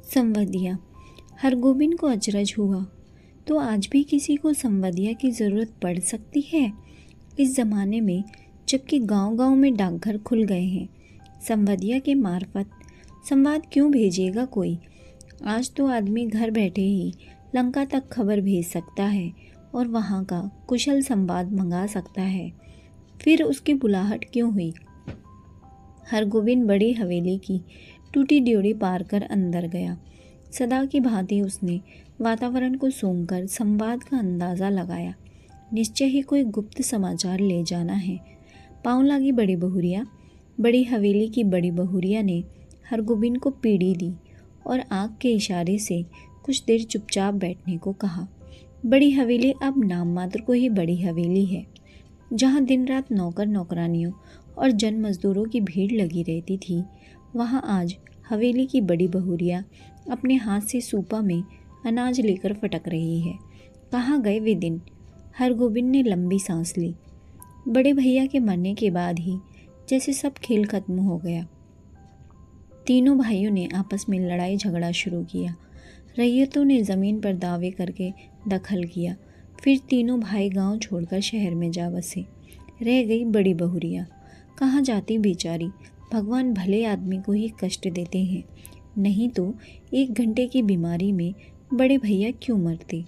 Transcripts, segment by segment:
संवदिया। हरगोबिंद को अचरज हुआ, तो आज भी किसी को संवदिया की ज़रूरत पड़ सकती है इस ज़माने में, जबकि गांव-गांव में डाकघर खुल गए हैं। संवदिया के मार्फत संवाद क्यों भेजेगा कोई? आज तो आदमी घर बैठे ही लंका तक खबर भेज सकता है और वहाँ का कुशल संवाद मंगा सकता है। फिर उसकी बुलाहट क्यों हुई? हरगोबिंद बड़ी हवेली की टूटी ड्योढ़ी पार कर अंदर गया। सदा की भांति उसने वातावरण को सूंघकर संवाद का अंदाज़ा लगाया। निश्चय ही कोई गुप्त समाचार ले जाना है। पाँव लागी बड़ी बहुरिया। बड़ी हवेली की बड़ी बहुरिया ने हरगोबिंद को पीढ़ी दी और आँख के इशारे से कुछ देर चुपचाप बैठने को कहा। बड़ी हवेली अब नाम मात्र को ही बड़ी हवेली है, जहाँ दिन रात नौकर नौकरानियों और जन मजदूरों की भीड़ लगी रहती थी। वहाँ आज हवेली की बड़ी बहुरिया अपने हाथ से सूपा में अनाज लेकर फटक रही है। कहाँ गए वे दिन? हरगोबिंद ने लंबी सांस ली। बड़े भैया के मरने के बाद ही जैसे सब खेल खत्म हो गया। तीनों भाइयों ने आपस में लड़ाई झगड़ा शुरू किया। रैयतों ने ज़मीन पर दावे करके दखल किया। फिर तीनों भाई गांव छोड़कर शहर में जा बसे। रह गई बड़ी बहुरिया। कहाँ जाती बेचारी? भगवान भले आदमी को ही कष्ट देते हैं, नहीं तो 1 घंटे की बीमारी में बड़े भैया क्यों मरते?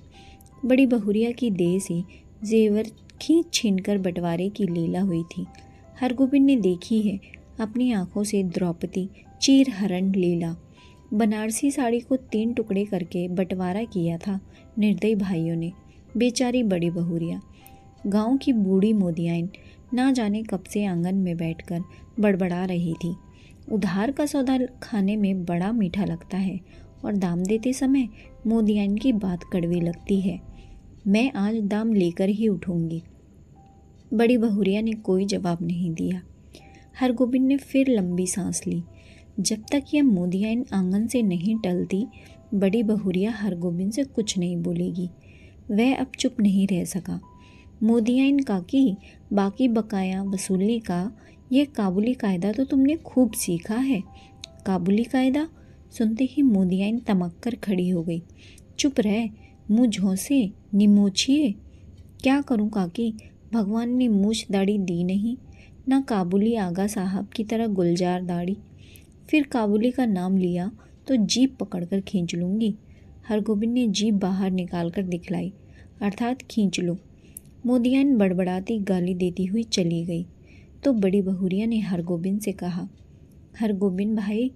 बड़ी बहुरिया की देह से जेवर खींच छीनकर बंटवारे की लीला हुई थी। हरगोबिंद ने देखी है अपनी आंखों से द्रौपदी चीरहरण लीला। बनारसी साड़ी को 3 टुकड़े करके बंटवारा किया था निर्दयी भाइयों ने। बेचारी बड़ी बहुरिया। गांव की बूढ़ी मोदियाइन ना जाने कब से आंगन में बैठकर बड़बड़ा रही थी। उधार का सौदा खाने में बड़ा मीठा लगता है और दाम देते समय मोदियाइन की बात कड़वी लगती है। मैं आज दाम लेकर ही उठूंगी। बड़ी बहुरिया ने कोई जवाब नहीं दिया। हरगोबिंद ने फिर लंबी सांस ली। जब तक यह मोदियाइन आंगन से नहीं टलती, बड़ी बहुरिया हरगोबिंद से कुछ नहीं बोलेगी। वह अब चुप नहीं रह सका। मोदियाइन काकी, बाकी बकाया वसूलने का यह काबुली कायदा तो तुमने खूब सीखा है। काबुली कायदा सुनते ही मोदियाइन तमक कर खड़ी हो गई। चुप रह, मुँह झोंसे निमोछिए। क्या करूं काकी, भगवान ने मूछ दाढ़ी दी नहीं, ना काबुली आगा साहब की तरह गुलजार दाढ़ी। फिर काबुली का नाम लिया तो जीभ पकड़कर खींच लूँगी। हरगोबिंद ने जीभ बाहर निकालकर दिखलाई, अर्थात खींच लो। मोदियाइन बड़बड़ाती गाली देती हुई चली गई तो बड़ी बहुरिया ने हरगोबिंद से कहा, हरगोबिंद भाई,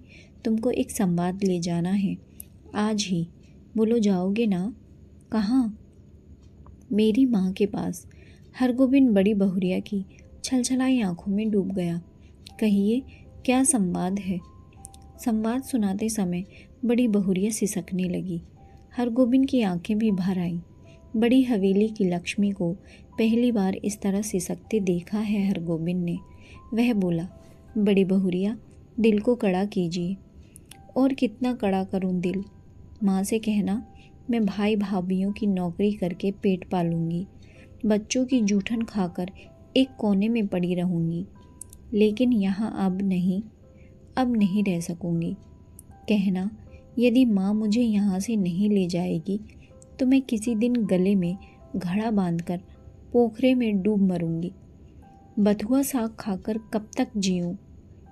तुमको एक संवाद ले जाना है आज ही। बोलो, जाओगे ना? कहाँ? मेरी माँ के पास। हरगोबिंद बड़ी बहुरिया की छलछलाई आंखों में डूब गया। कहिए, क्या संवाद है? संवाद सुनाते समय बड़ी बहुरिया सिसकने लगी। हरगोबिंद की आंखें भी भर आईं। बड़ी हवेली की लक्ष्मी को पहली बार इस तरह सिसकते देखा है हरगोबिंद ने। वह बोला, बड़ी बहुरिया, दिल को कड़ा कीजिए। और कितना कड़ा करूं दिल? माँ से कहना मैं भाई भाभीयों की नौकरी करके पेट पालूंगी, बच्चों की जूठन खाकर एक कोने में पड़ी रहूंगी, लेकिन यहाँ अब नहीं रह सकूंगी। कहना, यदि माँ मुझे यहाँ से नहीं ले जाएगी तो मैं किसी दिन गले में घड़ा बांधकर पोखरे में डूब मरूंगी। बथुआ साग खाकर कब तक जीऊँ?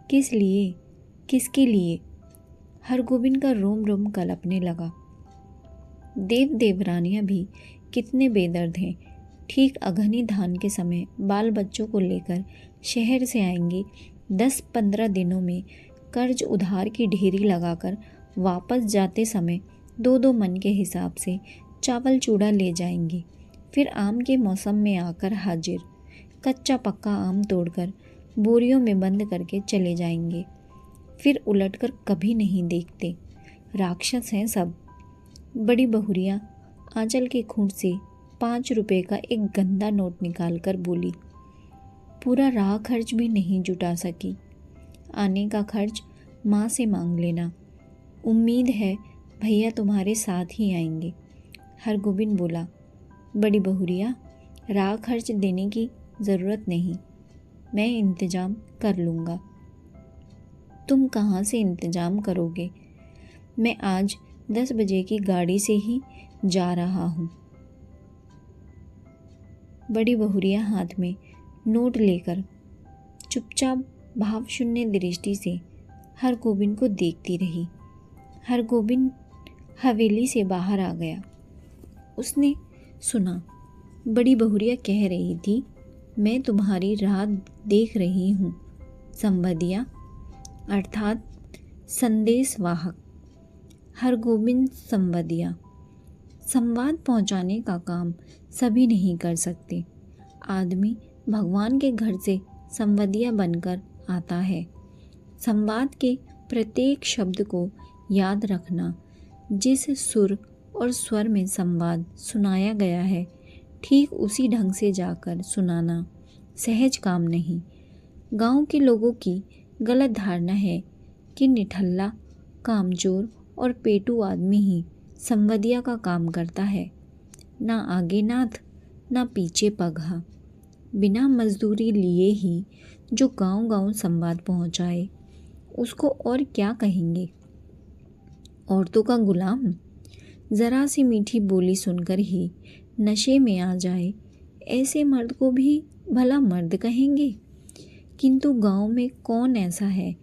किस लिए, किसके लिए? हरगोबिंद का रोम रोम कलपने लगा। देव देवरानियाँ भी कितने बेदर्द हैं। ठीक अगहनी धान के समय बाल बच्चों को लेकर शहर से आएंगे। 10-15 दिनों में कर्ज उधार की ढेरी लगाकर वापस जाते समय 2-2 मन के हिसाब से चावल चूड़ा ले जाएंगे। फिर आम के मौसम में आकर हाजिर, कच्चा पक्का आम तोड़कर बोरियों में बंद करके चले जाएंगे। फिर उलटकर कभी नहीं देखते। राक्षस हैं सब। बड़ी बहुरिया आंचल के खूंट से 5 रुपए का एक गंदा नोट निकालकर बोली, पूरा राह खर्च भी नहीं जुटा सकी। आने का खर्च माँ से मांग लेना। उम्मीद है भैया तुम्हारे साथ ही आएंगे। हरगोबिंद बोला, बड़ी बहुरिया, राह खर्च देने की ज़रूरत नहीं, मैं इंतज़ाम कर लूँगा। तुम कहाँ से इंतज़ाम करोगे? मैं आज 10 बजे की गाड़ी से ही जा रहा हूँ। बड़ी बहुरिया हाथ में नोट लेकर चुपचाप भावशून्य दृष्टि से हरगोविंद को देखती रही। हरगोविंद हवेली से बाहर आ गया। उसने सुना बड़ी बहुरिया कह रही थी, मैं तुम्हारी राह देख रही हूँ संवदिया, अर्थात संदेशवाहक। हरगोविंद संवदिया। संवाद पहुँचाने का काम सभी नहीं कर सकते। आदमी भगवान के घर से संवदिया बनकर आता है। संवाद के प्रत्येक शब्द को याद रखना, जिस सुर और स्वर में संवाद सुनाया गया है ठीक उसी ढंग से जाकर सुनाना सहज काम नहीं। गांव के लोगों की गलत धारणा है कि निठल्ला, कामचोर और पेटू आदमी ही संवदिया का काम करता है। ना आगे नाथ, ना पीछे पगहा। बिना मजदूरी लिए ही जो गांव-गांव संवाद पहुंचाए, उसको और क्या कहेंगे? औरतों का गुलाम? ज़रा सी मीठी बोली सुनकर ही नशे में आ जाए, ऐसे मर्द को भी भला मर्द कहेंगे? किंतु गांव में कौन ऐसा है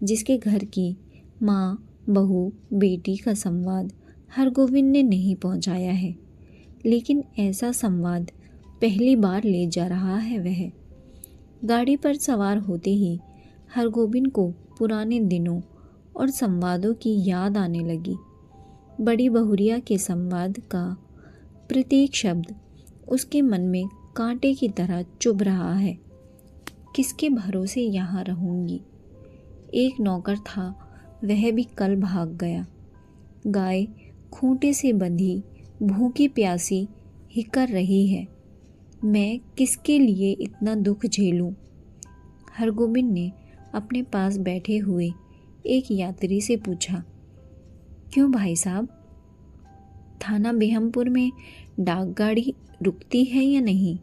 जिसके घर की माँ, बहू, बेटी का संवाद हरगोविंद ने नहीं पहुंचाया है? लेकिन ऐसा संवाद पहली बार ले जा रहा है वह। गाड़ी पर सवार होते ही हरगोविंद को पुराने दिनों और संवादों की याद आने लगी। बड़ी बहुरिया के संवाद का प्रत्येक शब्द उसके मन में कांटे की तरह चुभ रहा है। किसके भरोसे यहाँ रहूंगी? एक नौकर था, वह भी कल भाग गया। गाय खूंटे से बंधी भूखी प्यासी हिकर रही है। मैं किसके लिए इतना दुख झेलूं? हरगोविंद ने अपने पास बैठे हुए एक यात्री से पूछा, क्यों भाई साहब, थाना बेहमपुर में डाकगाड़ी रुकती है या नहीं?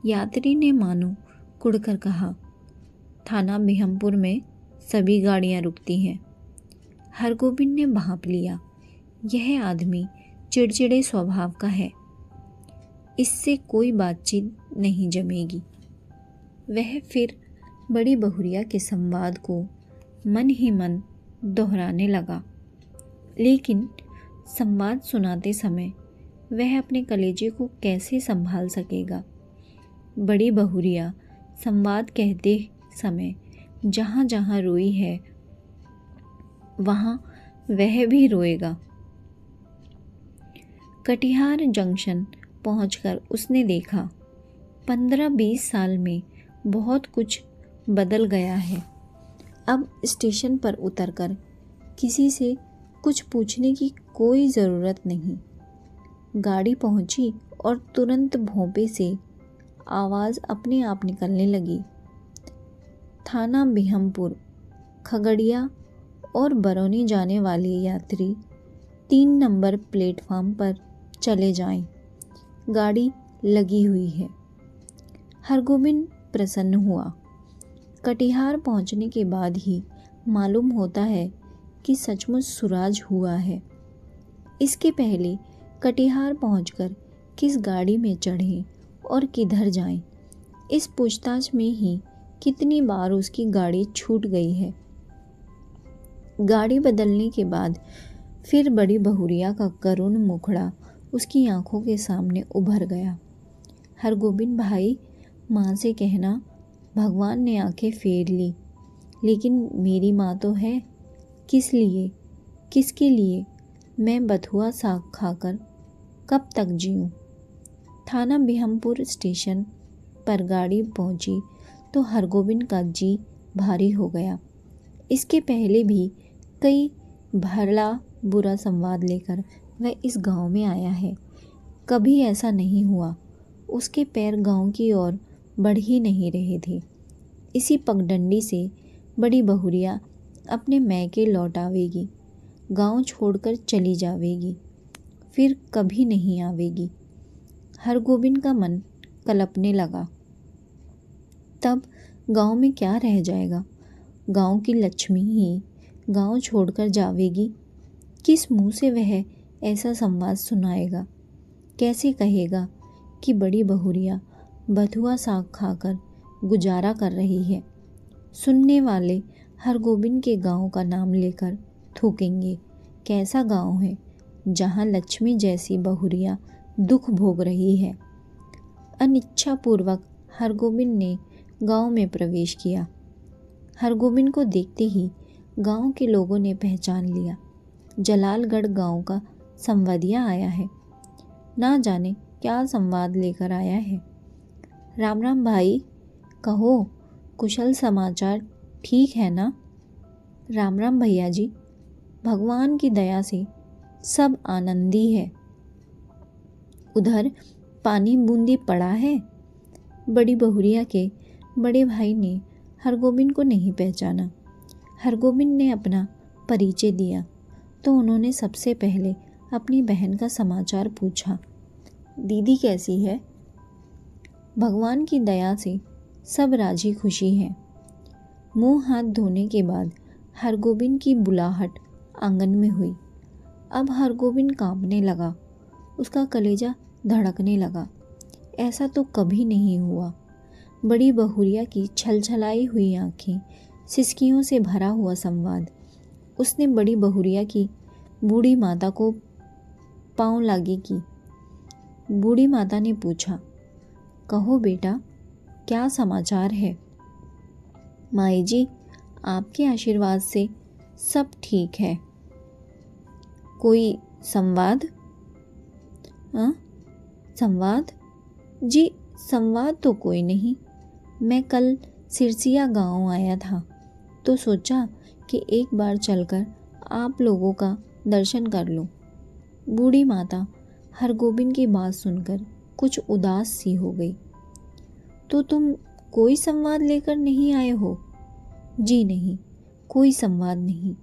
यात्री ने मानो कुड़कर कहा, थाना बेहमपुर में सभी गाड़ियां रुकती हैं। हरगोविंद ने भांप लिया, यह आदमी चिड़चिड़े स्वभाव का है, इससे कोई बातचीत नहीं जमेगी। वह फिर बड़ी बहुरिया के संवाद को मन ही मन दोहराने लगा। लेकिन संवाद सुनाते समय वह अपने कलेजे को कैसे संभाल सकेगा? बड़ी बहुरिया संवाद कहते समय जहाँ जहाँ रोई है, वहाँ वह भी रोएगा। कटिहार जंक्शन पहुंचकर उसने देखा 15-20 साल में बहुत कुछ बदल गया है। अब स्टेशन पर उतरकर किसी से कुछ पूछने की कोई ज़रूरत नहीं। गाड़ी पहुंची और तुरंत भोंपे से आवाज़ अपने आप निकलने लगी। थाना बेहमपुर, खगड़िया और बरौनी जाने वाले यात्री 3 नंबर प्लेटफार्म पर चले जाएं। गाड़ी लगी हुई है। हरगोविंद प्रसन्न हुआ। कटिहार पहुंचने के बाद ही मालूम होता है कि सचमुच सुराज हुआ है। इसके पहले कटिहार पहुंचकर किस गाड़ी में चढ़ें और किधर जाएं, इस पूछताछ में ही कितनी बार उसकी गाड़ी छूट गई है। गाड़ी बदलने के बाद फिर बड़ी बहुरिया का करुण मुखड़ा उसकी आंखों के सामने उभर गया। हरगोविंद भाई, माँ से कहना भगवान ने आंखें फेर ली, लेकिन मेरी माँ तो है। किस लिए, किसके लिए मैं बथुआ साग खाकर कब तक जीऊँ? थाना बेहमपुर स्टेशन पर गाड़ी पहुंची तो हरगोविंद का जी भारी हो गया। इसके पहले भी कई भला बुरा संवाद लेकर वह इस गांव में आया है। कभी ऐसा नहीं हुआ उसके पैर गांव की ओर बढ़ ही नहीं रहे थे। इसी पगडंडी से बड़ी बहुरिया अपने मैके लौट आवेगी, गांव छोड़कर चली जावेगी, फिर कभी नहीं आवेगी। हरगोविंद का मन कलपने लगा। तब गांव में क्या रह जाएगा? गांव की लक्ष्मी ही गांव छोड़कर जावेगी। किस मुंह से वह ऐसा संवाद सुनाएगा? कैसे कहेगा कि बड़ी बहुरिया बथुआ साग खाकर गुजारा कर रही है? सुनने वाले हरगोबिंद के गांव का नाम लेकर थूकेंगे। कैसा गांव है जहां लक्ष्मी जैसी बहुरिया दुख भोग रही है? अनिच्छापूर्वक हरगोबिंद ने गांव में प्रवेश किया। हरगोबिंद को देखते ही गांव के लोगों ने पहचान लिया। जलालगढ़ गांव का संवादिया आया है। ना जाने क्या संवाद लेकर आया है। राम राम भाई, कहो कुशल समाचार ठीक है ना? राम राम भैया जी, भगवान की दया से सब आनंदी है। उधर पानी बूंदी पड़ा है। बड़ी बहुरिया के बड़े भाई ने हरगोबिंद को नहीं पहचाना। हरगोबिंद ने अपना परिचय दिया तो उन्होंने सबसे पहले अपनी बहन का समाचार पूछा। दीदी कैसी है? भगवान की दया से सब राजी खुशी हैं। मुंह हाथ धोने के बाद हरगोबिंद की बुलाहट आंगन में हुई। अब हरगोबिंद कांपने लगा। उसका कलेजा धड़कने लगा। ऐसा तो कभी नहीं हुआ। बड़ी बहुरिया की छलछलाई हुई आंखें, सिसकियों से भरा हुआ संवाद। उसने बड़ी बहुरिया की बूढ़ी माता को पांव लागी की। बूढ़ी माता ने पूछा, कहो बेटा, क्या समाचार है? माई जी, आपके आशीर्वाद से सब ठीक है। कोई संवाद? संवाद? जी, संवाद तो कोई नहीं। मैं कल सिरसिया गांव आया था तो सोचा कि एक बार चलकर आप लोगों का दर्शन कर लूं। बूढ़ी माता हरगोबिंद की बात सुनकर कुछ उदास सी हो गई। तो तुम कोई संवाद लेकर नहीं आए हो? जी नहीं, कोई संवाद नहीं।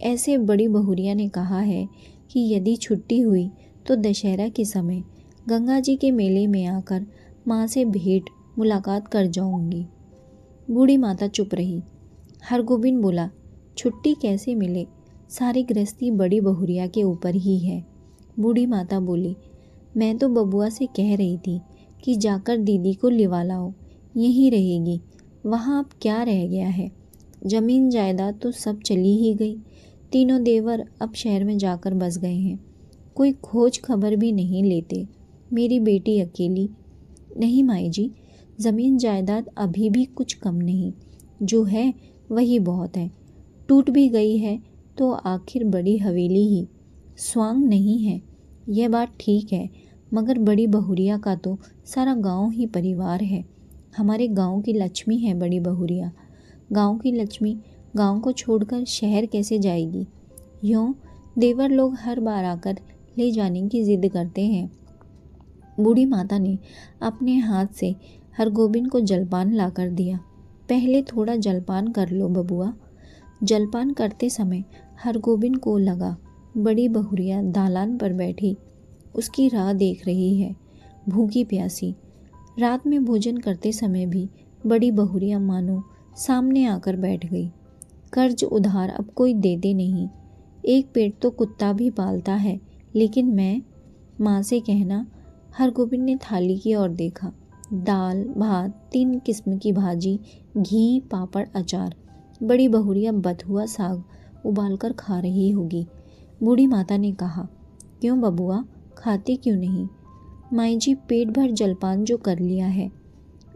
ऐसे बड़ी बहुरिया ने कहा है कि यदि छुट्टी हुई तो दशहरा के समय गंगा जी के मेले में आकर माँ से भेंट मुलाकात कर जाऊंगी। बूढ़ी माता चुप रही। हरगोबिंद बोला, छुट्टी कैसे मिले? सारी गृहस्थी बड़ी बहुरिया के ऊपर ही है। बूढ़ी माता बोली, मैं तो बबुआ से कह रही थी कि जाकर दीदी को लिवा लाओ, यहीं रहेगी। वहाँ अब क्या रह गया है? जमीन जायदाद तो सब चली ही गई। तीनों देवर अब शहर में जाकर बस गए हैं। कोई खोज खबर भी नहीं लेते। मेरी बेटी अकेली। नहीं माई जी, ज़मीन जायदाद अभी भी कुछ कम नहीं। जो है वही बहुत है। टूट भी गई है तो आखिर बड़ी हवेली ही, स्वांग नहीं है। यह बात ठीक है, मगर बड़ी बहुरिया का तो सारा गांव ही परिवार है। हमारे गांव की लक्ष्मी है बड़ी बहुरिया। गांव की लक्ष्मी गांव को छोड़कर शहर कैसे जाएगी? यूँ देवर लोग हर बार आकर ले जाने की जिद करते हैं। बूढ़ी माता ने अपने हाथ से हरगोबिंद को जलपान लाकर दिया। पहले थोड़ा जलपान कर लो बबुआ। जलपान करते समय हरगोबिंद को लगा बड़ी बहुरिया दालान पर बैठी उसकी राह देख रही है, भूखी प्यासी। रात में भोजन करते समय भी बड़ी बहुरिया मानो सामने आकर बैठ गई। कर्ज उधार अब कोई देते नहीं। एक पेट तो कुत्ता भी पालता है, लेकिन मैं माँ से कहना। हरगोबिंद ने थाली की ओर देखा। दाल भात, 3 किस्म की भाजी, घी, पापड़, अचार। बड़ी बहुरिया बथुआ साग उबालकर खा रही होगी। बूढ़ी माता ने कहा, क्यों बबुआ, खाते क्यों नहीं? माई जी, पेट भर जलपान जो कर लिया है।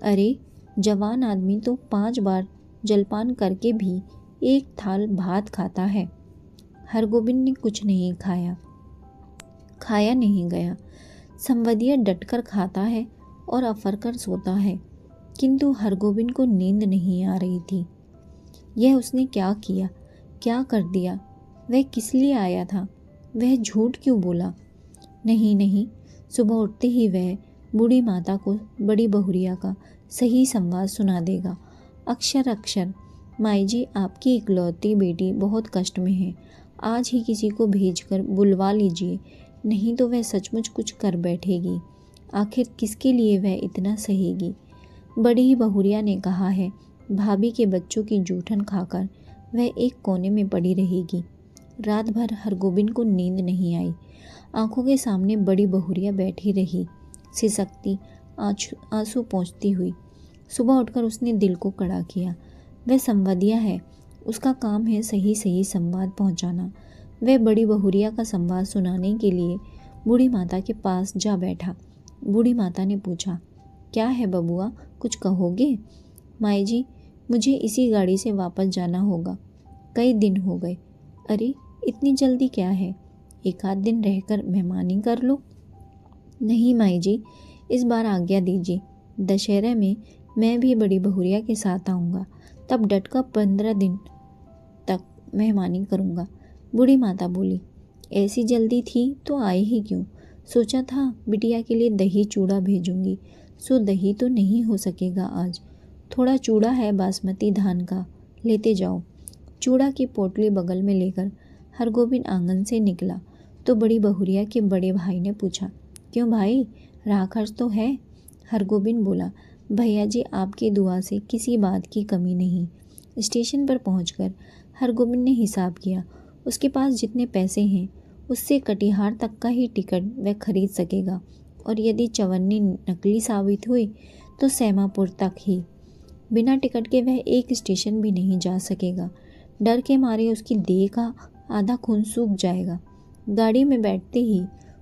अरे जवान आदमी तो 5 बार जलपान करके भी एक थाल भात खाता है। हरगोबिंद ने कुछ नहीं खाया। खाया नहीं गया। संवदिया डटकर खाता है और अफरकर सोता है, किंतु हरगोबिंद को नींद नहीं आ रही थी। यह उसने क्या किया, क्या कर दिया? वह किस लिए आया था? वह झूठ क्यों बोला? नहीं नहीं, सुबह उठते ही वह बूढ़ी माता को बड़ी बहुरिया का सही संवाद सुना देगा, अक्षर अक्षर। माई जी, आपकी इकलौती बेटी बहुत कष्ट में है। आज ही किसी को भेजकर बुलवा लीजिए, नहीं तो वह सचमुच कुछ कर बैठेगी। आखिर किसके लिए वह इतना सहेगी? बड़ी बहुरिया ने कहा है, भाभी के बच्चों की जूठन खाकर वह एक कोने में पड़ी रहेगी। रात भर हरगोबिंद को नींद नहीं आई। आंखों के सामने बड़ी बहुरिया बैठी रही, सिसकती, आंसू पोंछती हुई। सुबह उठकर उसने दिल को कड़ा किया। वह संवादिया है, उसका काम है सही सही संवाद पहुंचाना। वह बड़ी बहुरिया का संवाद सुनाने के लिए बूढ़ी माता के पास जा बैठा। बूढ़ी माता ने पूछा, क्या है बबुआ, कुछ कहोगे? माई जी, मुझे इसी गाड़ी से वापस जाना होगा, कई दिन हो गए। अरे इतनी जल्दी क्या है, एक आध दिन रहकर मेहमानी कर लो। नहीं माई जी, इस बार आज्ञा दीजिए, दशहरे में मैं भी बड़ी बहुरिया के साथ आऊँगा, तब डटकर 15 दिन तक मेहमानी करूँगा। बूढ़ी माता बोली, ऐसी जल्दी थी तो आए ही क्यों? सोचा था बिटिया के लिए दही चूड़ा भेजूंगी, सो दही तो नहीं हो सकेगा आज। थोड़ा चूड़ा है बासमती धान का, लेते जाओ। चूड़ा की पोटली बगल में लेकर हरगोबिंद आंगन से निकला तो बड़ी बहुरिया के बड़े भाई ने पूछा, क्यों भाई, राह खर्च तो है? हरगोबिंद बोला, भैया जी आपकी दुआ से किसी बात की कमी नहीं। स्टेशन पर पहुंचकर हरगोबिंद ने हिसाब किया। उसके पास जितने पैसे हैं उससे कटिहार तक का ही टिकट वह खरीद सकेगा, और यदि चवन्नी नकली साबित हुई तो सेमापुर तक ही। बिना टिकट के वह एक स्टेशन भी नहीं जा सकेगा। डर के मारे उसकी देह का आधा खून सूख जाएगा। गाड़ी में बैठते ही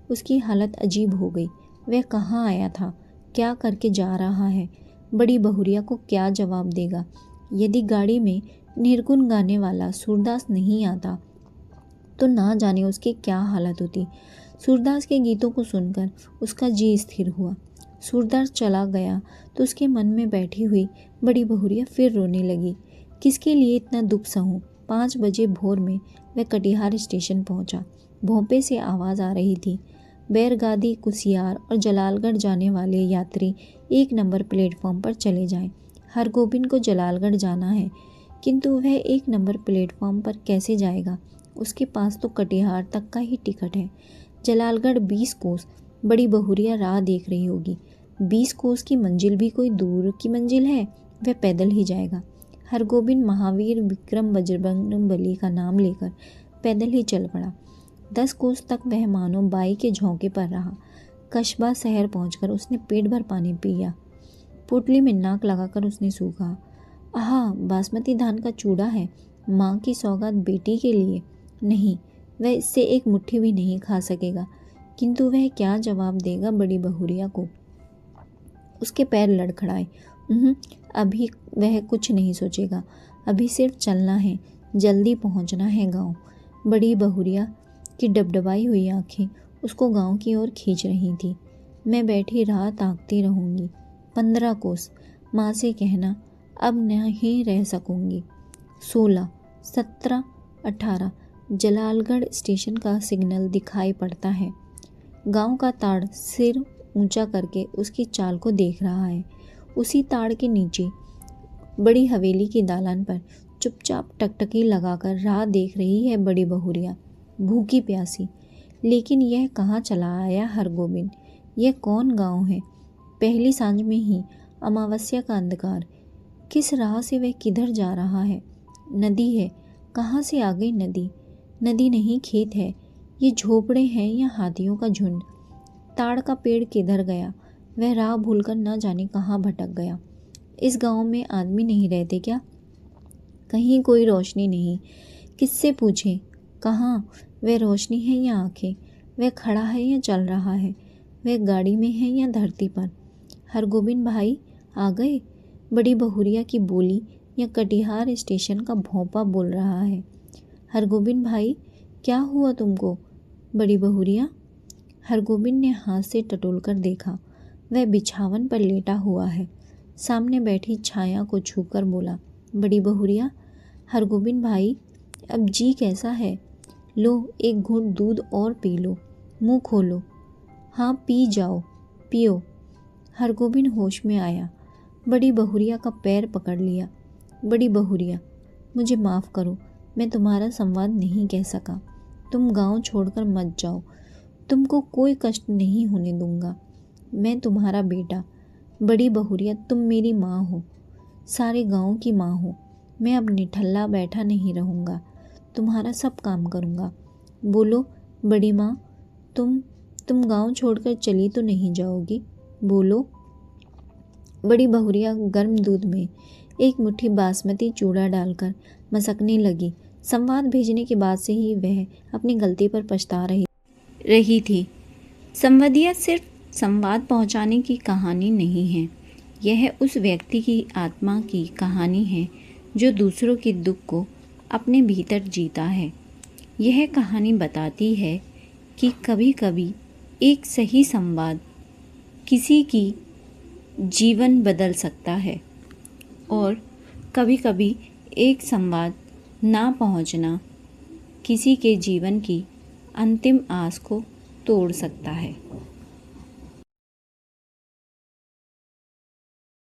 उसकी हालत अजीब हो गई। वह कहाँ आया था, क्या करके जा रहा है, बड़ी बहुरिया को क्या जवाब देगा? यदि गाड़ी में निर्गुण गाने वाला सूरदास नहीं आता तो ना जाने उसकी क्या हालत होती। सूरदास के गीतों को सुनकर उसका जी स्थिर हुआ। सूरदास चला गया तो उसके मन में बैठी हुई बड़ी बहुरिया फिर रोने लगी। किसके लिए इतना दुख सहूं? 5 बजे भोर में वह कटिहार स्टेशन पहुंचा। भोंपे से आवाज़ आ रही थी, बैरगादी, कुसियार और जलालगढ़ जाने वाले यात्री 1 नंबर प्लेटफॉर्म पर चले जाएं। हरगोबिंद को जलालगढ़ जाना है, किंतु वह 1 नंबर प्लेटफॉर्म पर कैसे जाएगा? उसके पास तो कटिहार तक का ही टिकट है। जलालगढ़ 20 कोस। बड़ी बहुरिया राह देख रही होगी। 20 कोस की मंजिल भी कोई दूर की मंजिल है? वह पैदल ही जाएगा। हरगोबिंद महावीर विक्रम बजरंगबली का नाम लेकर पैदल ही चल पड़ा। 10 कोस तक वह मानो बाई के झोंके पर रहा। कस्बा शहर पहुंचकर उसने पेट भर पानी पिया। पोटली में नाक लगाकर उसने सूखा। आहा, बासमती धान का चूड़ा है, माँ की सौगात बेटी के लिए। नहीं, वह इससे एक मुट्ठी भी नहीं खा सकेगा। किंतु वह क्या जवाब देगा बड़ी बहुरिया को? उसके पैर लड़खड़ाए। अभी वह कुछ नहीं सोचेगा। अभी सिर्फ चलना है, जल्दी पहुंचना है गांव। बड़ी बहुरिया की डबडबाई हुई आंखें उसको गांव की ओर खींच रही थी। मैं बैठी राह ताकती रहूंगी। 15 कोस। माँ से कहना, अब नहीं रह सकूंगी। 16, 17, 18। जलालगढ़ स्टेशन का सिग्नल दिखाई पड़ता है। गांव का ताड़ सिर ऊंचा करके उसकी चाल को देख रहा है। उसी ताड़ के नीचे बड़ी हवेली की दालान पर चुपचाप टकटकी लगाकर राह देख रही है बड़ी बहुरिया, भूखी प्यासी। लेकिन यह कहाँ चला आया हरगोबिंद? यह कौन गांव है? पहली सांझ में ही अमावस्या का अंधकार। किस राह से वह किधर जा रहा है? नदी है। कहाँ से आ गई नदी? नदी नहीं, खेत है। ये झोपड़े हैं या हाथियों का झुंड? ताड़ का पेड़ किधर गया? वह राह भूलकर न जाने कहाँ भटक गया। इस गांव में आदमी नहीं रहते क्या? कहीं कोई रोशनी नहीं। किससे पूछें? कहाँ? वह रोशनी है या आंखें? वह खड़ा है या चल रहा है? वह गाड़ी में है या धरती पर? हरगोबिंद भाई आ गए? बड़ी बहुरिया की बोली या कटिहार स्टेशन का भोंपा बोल रहा है। हरगोबिंद भाई, क्या हुआ तुमको? बड़ी बहुरिया। हरगोबिंद ने हाथ से टटोलकर देखा। वह बिछावन पर लेटा हुआ है। सामने बैठी छाया को छूकर बोला, बड़ी बहुरिया। हरगोबिंद भाई, अब जी कैसा है? लो, एक घूंट दूध और पी लो, मुंह खोलो। हाँ, पी जाओ, पियो। हरगोबिंद होश में आया। बड़ी बहुरिया का पैर पकड़ लिया। बड़ी बहुरिया, मुझे माफ़ करो, मैं तुम्हारा संवाद नहीं कह सका। तुम गांव छोड़कर मत जाओ, तुमको कोई कष्ट नहीं होने दूंगा। मैं तुम्हारा बेटा। बड़ी बहुरिया, तुम मेरी माँ हो, सारे गांव की माँ हो। मैं अब निठल्ला बैठा नहीं रहूँगा। तुम्हारा सब काम करूँगा। बोलो बड़ी माँ, तुम गांव छोड़कर चली तो नहीं जाओगी? बोलो। बड़ी बहुरिया गर्म दूध में एक मुट्ठी बासमती चूड़ा डालकर मसकने लगी। संवाद भेजने के बाद से ही वह अपनी गलती पर पछता रही थी। संवदिया सिर्फ संवाद पहुंचाने की कहानी नहीं है, यह उस व्यक्ति की आत्मा की कहानी है जो दूसरों के दुख को अपने भीतर जीता है। यह कहानी बताती है कि कभी कभी एक सही संवाद किसी की जीवन बदल सकता है और कभी कभी एक संवाद ना पहुंचना किसी के जीवन की अंतिम आस को तोड़ सकता है।